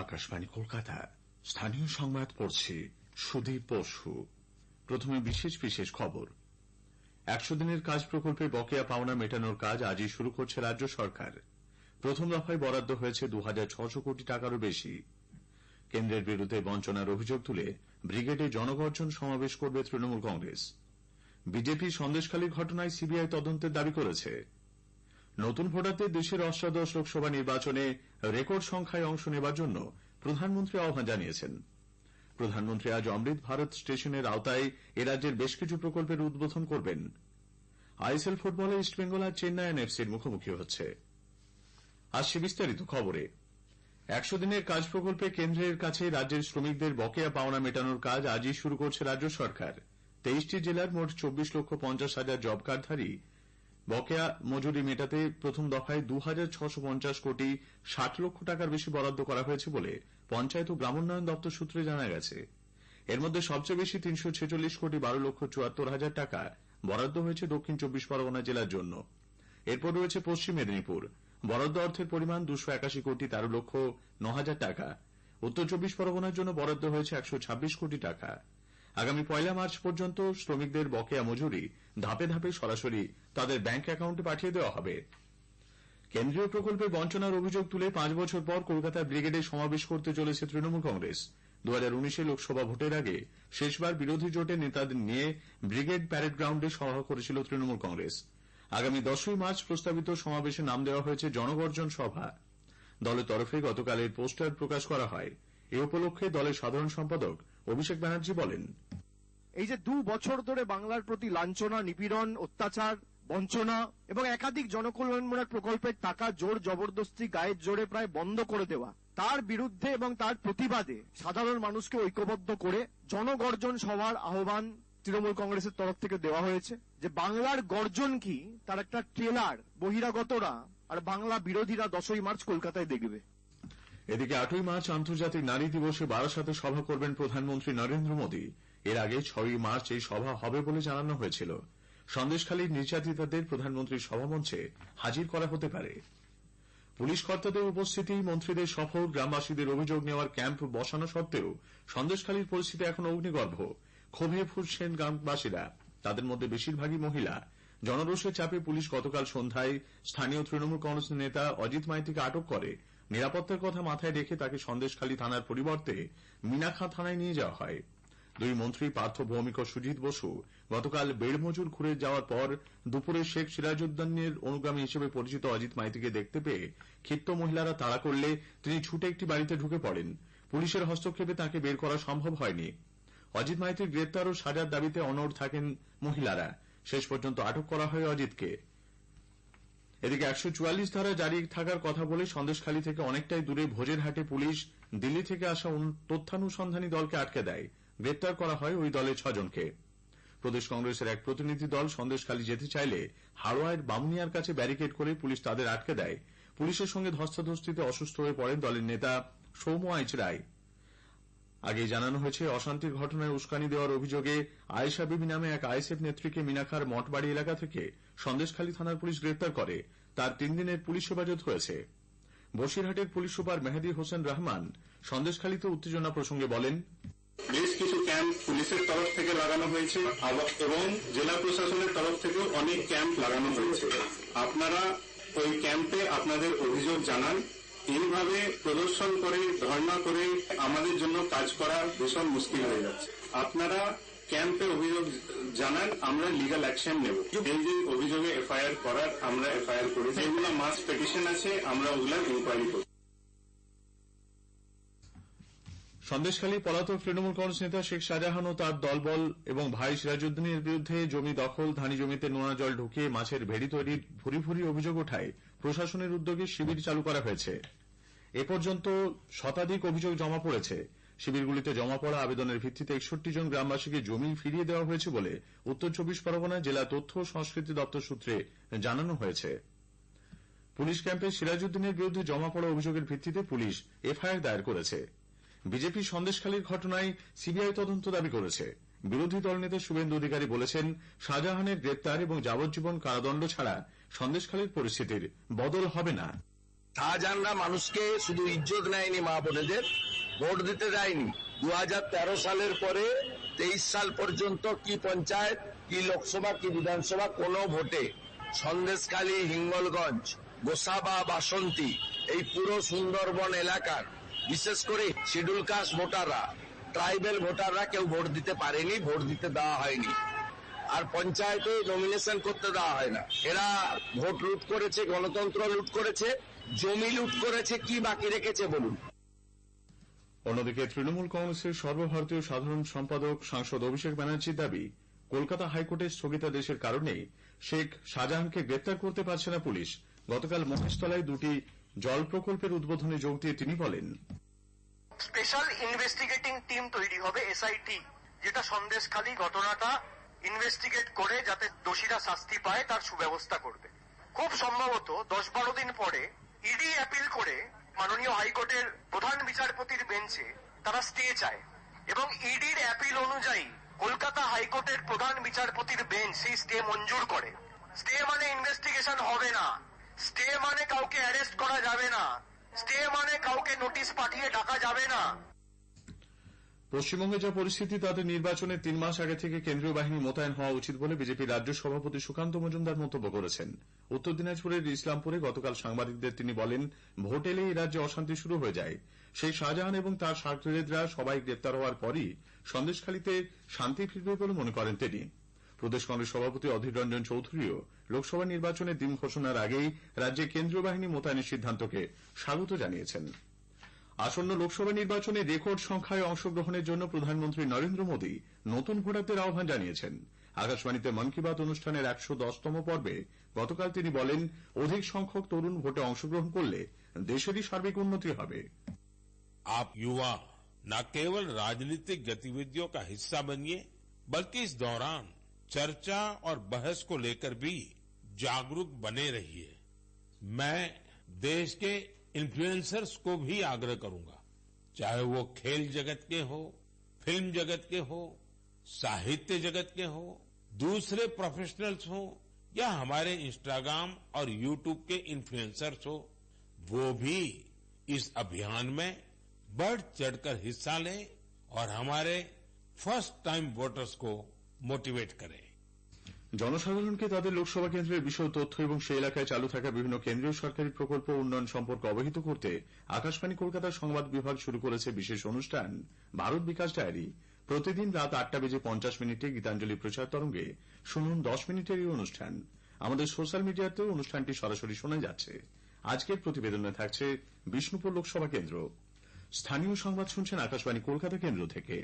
আকাশবাণী কলকাতা। স্থানীয় সংবাদ পড়ছি সুদীপ বসু। প্রথমে বিশেষ বিশেষ খবর। ১০০ দিনের কাজ প্রকল্পে বকেয়া পাওনা মেটানোর কাজ আজই শুরু করছে রাজ্য সরকার। প্রথম দফায় বরাদ্দ হয়েছে ২৬০০ কোটি টাকারও বেশি। কেন্দ্রের বিরুদ্ধে বঞ্চনার অভিযোগ তুলে ব্রিগেডে জনগর্জন সমাবেশ করবে তৃণমূল কংগ্রেস। বিজেপি সন্দেশখালীর ঘটনায় সিবিআই তদন্তের দাবি করেছে। নতুন ভোটারদের দেশের অষ্টাদশ লোকসভা নির্বাচনে রেকর্ড সংখ্যায় অংশ নেবার জন্য প্রধানমন্ত্রী আহ্বান জানিয়েছেন। প্রধানমন্ত্রী আজ অমৃত ভারত স্টেশনের আওতায় এ রাজ্যের বেশ কিছু প্রকল্পের উদ্বোধন করবেন। আইএসএল ফুটবলে ইস্টবেঙ্গল আর চেন্নাই এনএফসির মুখোমুখি হচ্ছে। আসছে বিস্তারিত খবরে। ১০০ দিনের কাজ প্রকল্পে কেন্দ্রের কাছে রাজ্যের শ্রমিকদের বকেয়া পাওনা মেটানোর কাজ আজই শুরু করছে রাজ্য সরকার। ২৩টি জেলার মোট ২৪,৫০,০০০ জব কার্ডধারী বকেয়া মজুরি মেটাতে প্রথম দফায় ২৬৫০ কোটি ৬০ লক্ষ টাকার বেশি বরাদ্দ করা হয়েছে বলে পঞ্চায়েত ও গ্রামোন্নয়ন দপ্তর সূত্রে জানা গেছে। এর মধ্যে সবচেয়ে বেশি ৩৪৬ কোটি ১২ লক্ষ ৭৪ হাজার টাকা বরাদ্দ হয়েছে দক্ষিণ ২৪ পরগনা জেলার জন্য। এরপর রয়েছে পশ্চিম মেদিনীপুর। বরাদ্দ অর্থের পরিমাণ ২৮১ কোটি ১৩ লক্ষ ৯ হাজার টাকা। উত্তর ২৪ পরগনার জন্য বরাদ্দ হয়েছে ১২৬ কোটি টাকা। আগামী ১ মার্চ পর্যন্ত শ্রমিকদের বকেয়া মজুরি ধাপে ধাপে সরাসরি তাদের ব্যাঙ্ক অ্যাকাউন্টে পাঠিয়ে দেওয়া হবে। কেন্দ্রীয় প্রকল্পে বঞ্চনার অভিযোগ তুলে ৫ বছর পর কলকাতার ব্রিগেডে সমাবেশ করতে চলেছে তৃণমূল কংগ্রেস। ২০১৯ লোকসভা ভোটের আগে শেষবার বিরোধী জোটের নেতাদের নিয়ে ব্রিগেড প্যারেড গ্রাউন্ডে সভা করেছিল তৃণমূল কংগ্রেস। আগামী ১০ই মার্চ প্রস্তাবিত সমাবেশে নাম দেওয়া হয়েছে জনগর্জন সভা। দলের তরফে গতকালের পোস্টার প্রকাশ করা হয়। এ উপলক্ষে দলের সাধারণ সম্পাদক অভিষেক ব্যানার্জি বলেন, এই যে ২ বছর ধরে বাংলার প্রতি লাঞ্ছনা, নিপীড়ন, অত্যাচার, বঞ্চনা এবং একাধিক জনকল্যাণমূলক প্রকল্পের টাকা জোর জবরদস্তি গায়ের জোরে প্রায় বন্ধ করে দেওয়া, তার বিরুদ্ধে এবং তার প্রতিবাদে সাধারণ মানুষকে ঐক্যবদ্ধ করে জনগর্জন সভার আহ্বান তৃণমূল কংগ্রেসের তরফ থেকে দেওয়া হয়েছে। যে বাংলার গর্জন কি তার একটা ট্রেলার বহিরাগতরা আর বাংলা বিরোধীরা ১০ই মার্চ কলকাতায় দেখবে। এদিকে ৮ই মার্চ আন্তর্জাতিক নারী দিবসে বারাসাতে সভা করবেন প্রধানমন্ত্রী নরেন্দ্র মোদী। এর আগে ৬ই মার্চ এই সভা হবে বলে জানানো হয়েছিল। সন্দেশখালীর নির্যাতিতাদের প্রধানমন্ত্রীর সভামঞ্চে হাজির করা হতে পারে। পুলিশ কর্তাদের উপস্থিতি, মন্ত্রীদের সফর, গ্রামবাসীদের অভিযোগ নেওয়ার ক্যাম্প বসানো সত্ত্বেও সন্দেশখালীর পরিস্থিতি এখন অগ্নিগর্ভ। ক্ষোভে ফুঁসছেন গ্রামবাসীরা, তাদের মধ্যে বেশিরভাগই মহিলা। জনরোষের চাপে পুলিশ গতকাল সন্ধ্যায় স্থানীয় তৃণমূল কংগ্রেস নেতা অজিত মাইতিকে আটক করে। নিরাপত্তার কথা মাথায় রেখে তাকে সন্দেশখালী থানার পরিবর্তে মিনাখা থানায় নিয়ে যাওয়া হয়। দুই মন্ত্রী পার্থ ভৌমিক ও সুজিত বসু গতকাল বেড়মজুর ঘুরে যাওয়ার পর দুপুরে শেখ সিরাজউদ্দৌলার অনুগামী হিসেবে পরিচিত অজিত মাইতিকে দেখতে পেয়ে ক্ষিপ্ত মহিলারা তাড়া করলে তিনি ছুটে একটি বাড়িতে ঢুকে পড়েন। পুলিশের হস্তক্ষেপে তাঁকে বের করা সম্ভব হয়নি। অজিত মাইতির গ্রেপ্তার ও সাজার দাবিতে অনড় থাকেন মহিলারা। শেষ পর্যন্ত আটক করা হয় অজিতকে। এদিকে ১৪৪ ধারা জারি থাকার কথা বলে সন্দেশখালী থেকে অনেকটাই দূরে ভোজেরহাটে পুলিশ দিল্লি থেকে আসা তথ্যানুসন্ধানী দলকে আটকে দেয়। গ্রেপ্তার করা হয় ওই দলের ৬ জনকে। প্রদেশ কংগ্রেসের এক প্রতিনিধি দল সন্দেশখালী যেতে চাইলে হাড়োয়ার বামুনিয়ার কাছে ব্যারিকেড করে পুলিশ তাদের আটকে দেয়। পুলিশের সঙ্গে ধস্তাধস্তিতে অসুস্থ হয়ে পড়েন দলের নেতা সৌম্য আইচ রায়। আগেই জানানো হয়েছে, অশান্তির ঘটনায় উস্কানি দেওয়ার অভিযোগে আয়েশা বিবি নামে এক আইএসএফ নেত্রীকে মিনাখার মঠবাড়ি এলাকা থেকে সন্দেশখালী থানার পুলিশ গ্রেপ্তার করে। তার ৩ দিনের পুলিশ হেফাজত হয়েছে। বসিরহাটের পুলিশ সুপার মেহেদী হোসেন রহমান সন্দেশখালীতে উত্তেজনা প্রসঙ্গে বলেন, বেশ কিছু ক্যাম্প পুলিশের তরফ থেকে লাগানো হয়েছে এবং জেলা প্রশাসনের তরফ থেকেও অনেক ক্যাম্প লাগানো হয়েছে। আপনারা ওই ক্যাম্পে আপনাদের অভিযোগ জানান। এইভাবে প্রদর্শন করে, ধর্ণা করে আমাদের জন্য কাজ করা ভীষণ মুশকিল হয়ে যাচ্ছে। আপনারা ক্যাম্পে অভিযোগ জানান, আমরা লিগ্যাল অ্যাকশন নেব। এই যে অভিযোগে এফআইআর করার, আমরা এফআইআর করেছি। যেগুলো মাস পিটিশন আছে আমরা ওগুলা ইনকোয়ারি করব। সন্দেশখালী পলাতক তৃণমূল কংগ্রেস নেতা শেখ শাহজাহান ও তার দলবল এবং ভাই সিরাজউদ্দৌলার বিরুদ্ধে জমি দখল, ধানি জমিতে নোনা জল ঢুকিয়ে মাছের ভেড়ি তৈরির ভুরি ভুরি অভিযোগ ওঠায় প্রশাসনের উদ্যোগে শিবির চালু করা হয়েছে। এ পর্যন্ত শতাধিক অভিযোগ জমা পড়েছে। শিবিরগুলিতে জমা পড়া আবেদনের ভিত্তিতে ৬১ জন গ্রামবাসীকে জমি ফিরিয়ে দেওয়া হয়েছে বলে উত্তর ২৪ পরগনা জেলা তথ্য ও সংস্কৃতি দপ্তর সূত্রে জানানো হয়েছে। পুলিশ ক্যাম্পে সিরাজউদ্দৌলার বিরুদ্ধে জমা পড়া অভিযোগের ভিত্তিতে পুলিশ এফআইআর দায়ের করেছে। বিজেপি সন্দেশখালীর ঘটনায় সিবিআই তদন্ত দাবি করেছে। বিরোধী দলনেতা শুভেন্দু অধিকারী বলেছেন, শাহজাহানের গ্রেপ্তার এবং যাবজ্জীবন কারাদণ্ড ছাড়া সন্দেশখালীর পরিস্থিতির বদল হবে না। শাহজাহানরা মানুষকে শুধু ইজ্জত নেয়নি, মা বোনেদের ভোট দিতে দেয়নি। 2013 সালের পরে 23 সাল পর্যন্ত কি পঞ্চায়েত, কি লোকসভা, কি বিধানসভা, কোনো ভোটে সন্দেশখালী, হিঙ্গলগঞ্জ, গোসাবা, বাসন্তী, এই পুরো সুন্দরবন এলাকার বিশেষ করে শিডিউল কাস্ট ভোটাররা, ট্রাইবেল ভোটাররা কেউ ভোট দিতে পারেনি, ভোট দিতে দেওয়া হয়নি। আর পঞ্চায়েতে নমিনেশন করতে দেওয়া হয় না। এরা ভোট লুট করেছে, গণতন্ত্র লুট করেছে, জমি লুট করেছে, কি বাকি রেখেছে বলুন। অন্যদিকে তৃণমূল কংগ্রেসের সর্বভারতীয় সাধারণ সম্পাদক সাংসদ অভিষেক ব্যানার্জির দাবি, কলকাতা হাইকোর্টের স্থগিতাদেশের কারণে শেখ শাহজাহানকে গ্রেপ্তার করতে পারছে না পুলিশ। গতকাল মহেশতলায় 2টি জল প্রকল্পের উদ্বোধনে যোগ দিয়ে তিনি বলেন, স্পেশাল ইনভেস্টিগেটিং টিম তৈরি হবে, এসআইটি, যেটা সন্দেশখালী ঘটনাটা ইনভেস্টিগেট করে যাতে দোষীরা শাস্তি পায় তার সুব্যবস্থা করবে। খুব সম্ভবত 10-12 দিন পরে ইডি অ্যাপিল করে মাননীয় হাইকোর্টের প্রধান বিচারপতির বেঞ্চে তারা স্টে চায় এবং ইডির অ্যাপিল অনুযায়ী কলকাতা হাইকোর্টের প্রধান বিচারপতির বেঞ্চ সেই স্টে মঞ্জুর করে। স্টে মানে ইনভেস্টিগেশন হবে না, স্টে মানে কাউকে অ্যারেস্ট করা যাবে না, স্টে মানে কাউকে নোটিশ পাঠিয়ে ডাকা যাবে না। পশ্চিমবঙ্গে যা পরিস্থিতি তাতে নির্বাচনের 3 মাস আগে থেকে কেন্দ্রীয় বাহিনী মোতায়েন হওয়া উচিত বলে বিজেপি রাজ্য সভাপতি সুকান্ত মজুমদার মন্তব্য করেছেন। উত্তর দিনাজপুরের ইসলামপুরে গতকাল সাংবাদিকদের তিনি বলেন, ভোট এলে এই রাজ্যে অশান্তি শুরু হয়ে যায়। সেই শাহজাহান এবং তার শাগরেদরা সবাই গ্রেপ্তার হওয়ার পরই সন্দেশখালীতে শান্তি ফিরবে বলে মনে করেন তিনি। প্রদেশ কংগ্রেস সভাপতি অধীর রঞ্জন চৌধুরীও লোকসভা নির্বাচনের দিন ঘোষণার আগেই রাজ্যে কেন্দ্রীয় বাহিনী মোতায়েনের সিদ্ধান্তকে স্বাগত জানিয়েছেন। আসন্ন লোকসভা নির্বাচনে রেকর্ড সংখ্যায় অংশগ্রহণের জন্য প্রধানমন্ত্রী নরেন্দ্র মোদী নতুন ভোটারদের আহ্বান জানিয়েছেন। আকাশবাণীতে মন কি বাত অনুষ্ঠানের 110তম পর্বে গতকাল তিনি বলেন, অধিক সংখ্যক তরুণ ভোটে অংশগ্রহণ করলে দেশেরই সার্বিক উন্নতি হবে। आप युवा न केवल राजनीतिक गतिविधियों का हिस्सा बनिए, बल्कि इस दौरान चर्चा और बहस को लेकर भी जागरूक बने रहिए। मैं देश के इन्फ्लुएंसर्स को भी आग्रह करूंगा, चाहे वो खेल जगत के हो, फिल्म जगत के हो, साहित्य जगत के हो, दूसरे प्रोफेशनल्स हो या हमारे इंस्टाग्राम और यूट्यूब के इन्फ्लुएंसर्स हो, वो भी इस अभियान में बढ़ चढ़कर हिस्सा लें और हमारे फर्स्ट टाइम वोटर्स को मोटिवेट करें। জনসাধারণকে তাদের লোকসভা কেন্দ্রের বিষয় তথ্য এবং সেই এলাকায় চালু থাকা বিভিন্ন কেন্দ্রীয় সরকারি প্রকল্প উন্নয়ন সম্পর্কে অবহিত করতে আকাশবাণী কলকাতার সংবাদ বিভাগ শুরু করেছে বিশেষ অনুষ্ঠান ভারত বিকাশ ডায়েরি। প্রতিদিন রাত 8:50 গীতাঞ্জলি প্রচার তরঙ্গে শুনুন 10 মিনিটের এই অনুষ্ঠান। আমাদের সোশ্যাল মিডিয়াতেও অনুষ্ঠানটি সরাসরি শোনা যাচ্ছে। আজকের প্রতিবেদনে থাকছে বিষ্ণুপুর লোকসভা কেন্দ্র। স্থানীয় সংবাদ শুনছেন আকাশবাণী কলকাতা কেন্দ্র থেকে।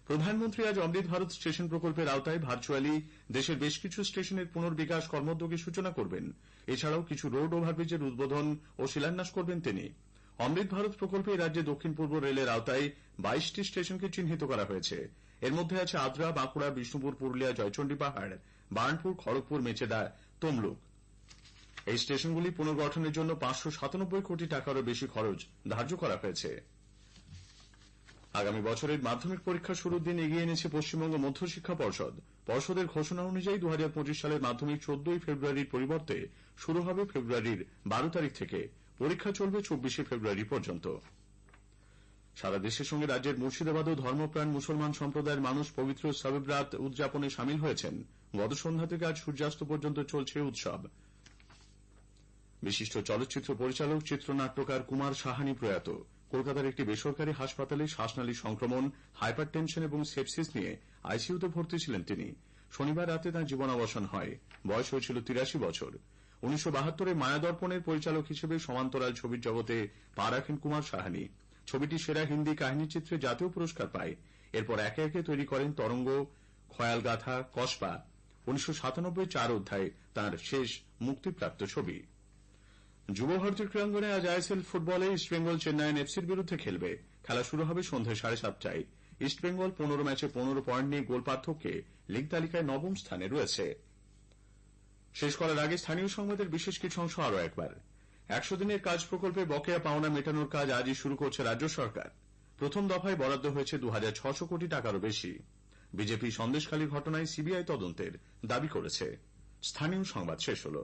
প্রধানমন্ত্রী আজ অমৃত ভারত স্টেশন প্রকল্পের আওতায় ভার্চুয়ালি দেশের বেশ কিছু স্টেশনের পুনর্বিকাশ কর্মোদ্যোগের সূচনা করবেন। এছাড়াও কিছু রোড ওভারব্রিজের উদ্বোধন ও শিলান্যাস করবেন তিনি। অমৃত ভারত প্রকল্পে রাজ্যে দক্ষিণ পূর্ব রেলের আওতায় 22টি স্টেশনকে চিহ্নিত করা হয়েছে। এর মধ্যে আছে আদ্রা, বাঁকুড়া, বিষ্ণুপুর, পুরুলিয়া, জয়চন্ডী পাহাড়, বার্নপুর, খড়গপুর, মেচেদা, তমলুক। এই স্টেশনগুলি পুনর্গঠনের জন্য 597 কোটি টাকারও বেশি খরচ ধার্য করা হয়েছে। আগামী বছরের মাধ্যমিক পরীক্ষা শুরুর দিন এগিয়ে এনেছে পশ্চিমবঙ্গ মধ্যশিক্ষা পর্ষদ। পর্ষদের ঘোষণা অনুযায়ী 2025 সালের মাধ্যমিক 14 ফেব্রুয়ারির পরিবর্তে শুরু হবে ফেব্রুয়ারির 12 তারিখ থেকে। পরীক্ষা চলবে 24 ফেব্রুয়ারি পর্যন্ত। সারা দেশের সঙ্গে রাজ্যের মুর্শিদাবাদেও ধর্মপ্রাণ মুসলমান সম্প্রদায়ের মানুষ পবিত্র শবে বরাত উদযাপনে সামিল হয়েছেন। গত সন্ধ্যা থেকে আজ সূর্যাস্ত পর্যন্ত চলছে উৎসব। বিশিষ্ট চলচ্চিত্র পরিচালক, চিত্রনাট্যকার কুমার সাহানি প্রয়াত। কলকাতার একটি বেসরকারি হাসপাতালে শ্বাসনালী সংক্রমণ, হাইপারটেনশন এবং সেপসিস নিয়ে আইসিইউতে ভর্তি ছিলেন তিনি। শনিবার রাতে তাঁর জীবনাবসান হয়। বয়স হয়েছিল 83 বছর। 1972 মায়াদর্পণের পরিচালক হিসেবে সমান্তরাল ছবির জগতে পা রাখেন কুমার সাহানি। ছবিটি সেরা হিন্দি কাহিনীচিত্রে জাতীয় পুরস্কার পায়। এরপর একে একে তৈরি করেন তরঙ্গ, খয়ালগাথা, কসবা। 1997 4 অধ্যায় তাঁর শেষ মুক্তিপ্রাপ্ত ছবি। যুব ভারতী ক্রীড়াঙ্গনে আজ আইএসএল ফুটবলে ইস্টবেঙ্গল চেন্নাইন এফসির বিরুদ্ধে খেলবে। খেলা শুরু হবে সন্ধ্যে 7:30টায়। ইস্টবেঙ্গল 15 ম্যাচে 15 পয়েন্ট নিয়ে গোল পার্থক্যে লীগ তালিকায় 9ম স্থানে রয়েছে। শেষ করার আগে স্থানীয় সংবাদের বিশেষ কিছু অংশ আরও একবার। 100 দিনের কাজ প্রকল্পে বকেয়া পাওনা মেটানোর কাজ আজই শুরু করছে রাজ্য সরকার। প্রথম দফায় বরাদ্দ হয়েছে 2600 কোটি টাকারও বেশি। বিজেপি সন্দেশখালী ঘটনায় সিবিআই তদন্তের দাবি করেছে। স্থানীয় সংবাদ শেষ হল।